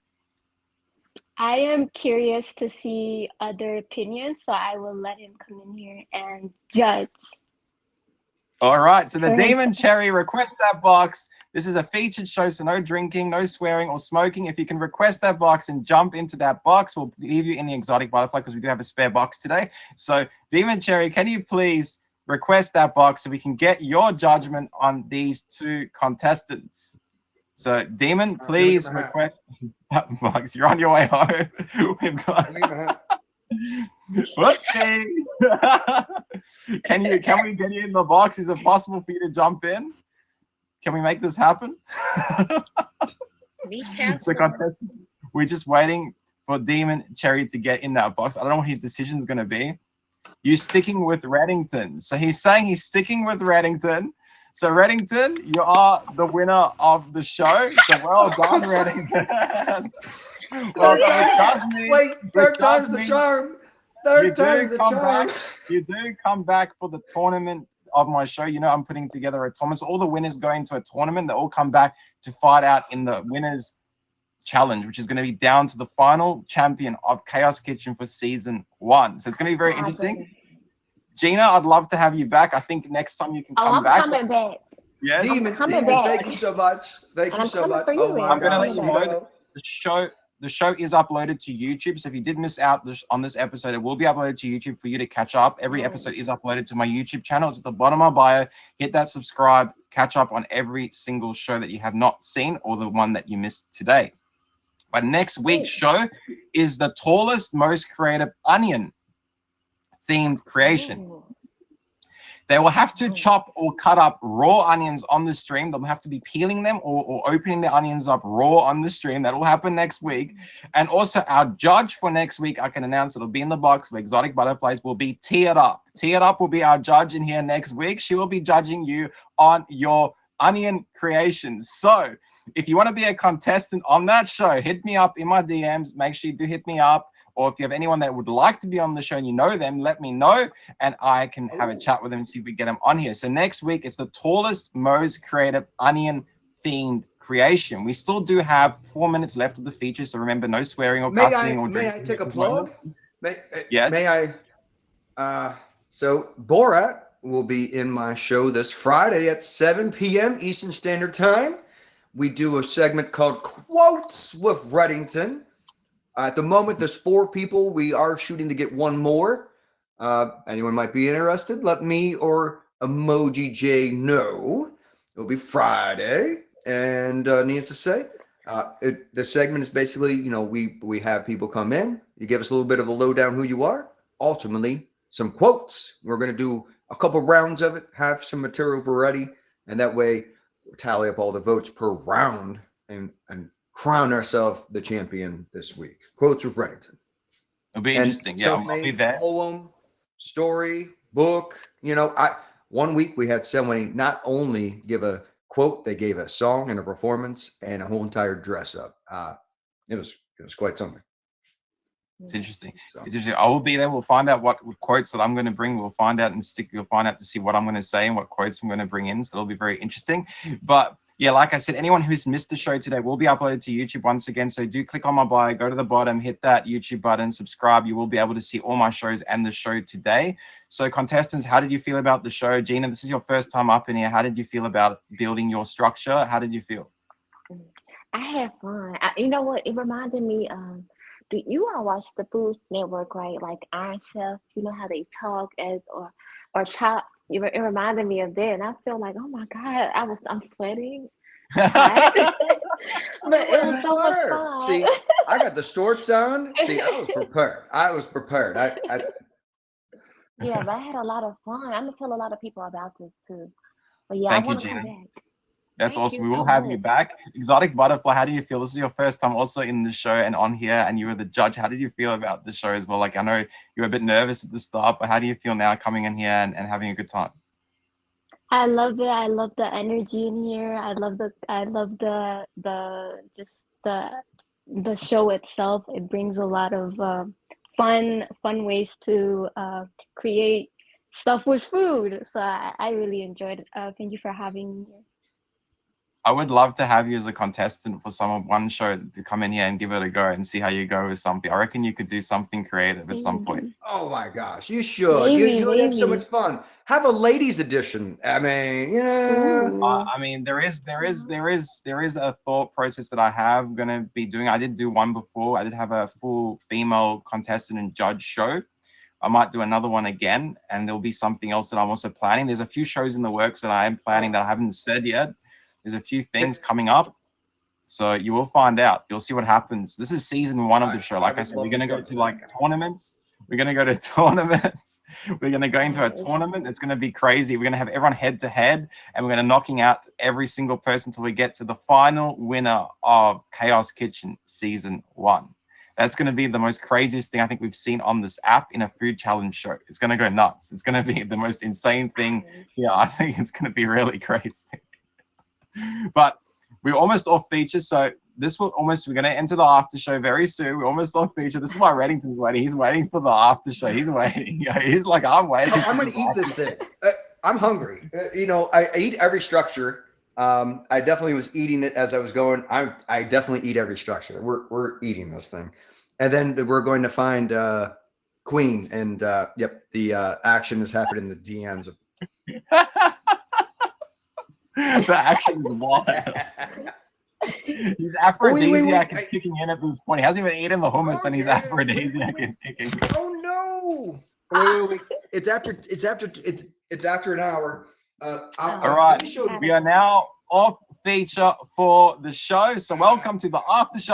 I am curious to see other opinions, so I will let him come in here and judge. All right. So the For Demon himself. Cherry, request that box. This is a featured show, so no drinking, no swearing or smoking. If you can request that box and jump into that box, we'll leave you in the Exotic Butterfly because we do have a spare box today. So Demon Cherry, can you please request that box so we can get your judgment on these two contestants? So Demon, please request that box. You're on your way home. We've got whoopsie. Can we get you in the box? Is it possible for you to jump in? Can we make this happen? Be careful. So contestants, we're just waiting for Demon Cherry to get in that box. I don't know what his decision is going to be. You sticking with Reddington. So he's saying he's sticking with Reddington. So Reddington, you are the winner of the show. So well done, Reddington. Well done. Wait, third time's the charm. Third time's the charm. You do come back for the tournament of my show. You know, I'm putting together a tournament. So all the winners go into a tournament. They all come back to fight out in the winners challenge, which is going to be down to the final champion of Chaos Kitchen for season 1. So it's going to be very interesting. Gina, I'd love to have you back. I think next time you can come back. I'm coming back. Yes. Demon, coming back. thank you so much. Thank you so much. Oh my I'm going to let gosh. you know that the show is uploaded to YouTube. So if you did miss out on this episode, it will be uploaded to YouTube for you to catch up. Every episode is uploaded to my YouTube channel. It's at the bottom of my bio. Hit that subscribe, catch up on every single show that you have not seen or the one that you missed today. But next week's show is the tallest, most creative onion themed creation. They will have to chop or cut up raw onions on the stream. They'll have to be peeling them or opening the onions up raw on the stream. That will happen next week. And also our judge for next week, I can announce it'll be in the box where Exotic Butterflies will be Teared Up. Teared Up will be our judge in here next week. She will be judging you on your onion creations. So if you want to be a contestant on that show, hit me up in my DMs. Make sure you do hit me up. Or if you have anyone that would like to be on the show and you know them, let me know and I can have a chat with them and see if we get them on here. So next week, it's the tallest, most creative onion themed creation. We still do have 4 minutes left of the feature. So remember, no swearing or cussing or drinking. May I take a plug? Yeah. May I? So Borat will be in my show this Friday at 7 p.m. Eastern Standard Time. We do a segment called Quotes with Reddington. At the moment, there's 4 people. We are shooting to get one more. Anyone might be interested, let me or Emoji J know. It'll be Friday, and needless to say, the segment is basically, we have people come in, you give us a little bit of a lowdown who you are, ultimately some quotes. We're going to do a couple rounds of it, have some material ready, and that way we'll tally up all the votes per round and crown ourselves the champion this week. Quotes with Reddington. It'll be And interesting. Yeah, I'll be self-made there. poem, story, book. I one week we had somebody not only give a quote, they gave a song and a performance and a whole entire dress up. It was quite something. It's interesting. So It's interesting. I will be there. We'll find out what quotes that I'm going to bring. We'll find out and stick. You'll find out to see what I'm going to say and what quotes I'm going to bring in. So it'll be very interesting. But yeah, like I said, anyone who's missed the show today will be uploaded to YouTube once again. So do click on my bio, go to the bottom, hit that YouTube button, subscribe. You will be able to see all my shows and the show today. So contestants, how did you feel about the show? Gina, this is your first time up in here. How did you feel about building your structure? How did you feel? I had fun. You know what? It reminded me. Do you all watch the Food Network, right? Like Iron Chef. You know how they talk as or chop. It reminded me of that, and I feel like, oh my God, I'm sweating hot, but I it was was so much prepared. fun. See, I got the shorts on. See, I was prepared. I was prepared. I Yeah, but I had a lot of fun. I'm gonna tell a lot of people about this too. But yeah, I Thank you, want to come Gina. back. That's Thank awesome. you We will so have you much. back. Exotic Butterfly, how do you feel? This is your first time also in the show and on here, and you were the judge. How did you feel about the show as well? Like, I know you were a bit nervous at the start, but how do you feel now coming in here and having a good time? I love it. I love the energy in here. I love the just the show itself. It brings a lot of fun ways to create stuff with food. So I really enjoyed it. Thank you for having me here. I would love to have you as a contestant for one show to come in here and give it a go and see how you go with something. I reckon you could do something creative at some point. Maybe, Oh my gosh, you should. You maybe, you would have so much maybe. fun. Have a ladies edition. I mean, Ooh. I mean, there is a thought process that I have going to be doing. I did do one before. I did have a full female contestant and judge show. I might do another one again, and there'll be something else that I'm also planning. There's a few shows in the works that I am planning that I haven't said yet. There's a few things coming up, so you will find out. You'll see what happens. This is season one of the show. I Like I would said, love we're to gonna go judge to that. like tournaments. We're gonna go to tournaments. We're gonna go into a Nice. tournament. It's gonna be crazy. We're gonna have everyone head to head, and we're gonna knocking out every single person till we get to the final winner of Chaos Kitchen season one. That's going to be the most craziest thing I think we've seen on this app in a food challenge show. It's going to go nuts. It's going to be the most insane thing. Nice. Yeah, I think it's going to be really crazy. But we're almost off feature, so we're going to enter the after show very soon. We're almost off feature. This is why Reddington's waiting. He's waiting for the after show. He's waiting. He's like, I'm waiting. I'm going to eat this thing. I'm hungry. I eat every structure. I definitely was eating it as I was going. I definitely eat every structure. We're eating this thing, and then we're going to find Queen. And yep, the action is happening in the DMs. The action is wild. His aphrodisiac is kicking in at this point. He hasn't even eaten the hummus, and his aphrodisiac is kicking. Oh no! Wait. It's after an hour. All right, we are now off feature for the show. So welcome to the after show.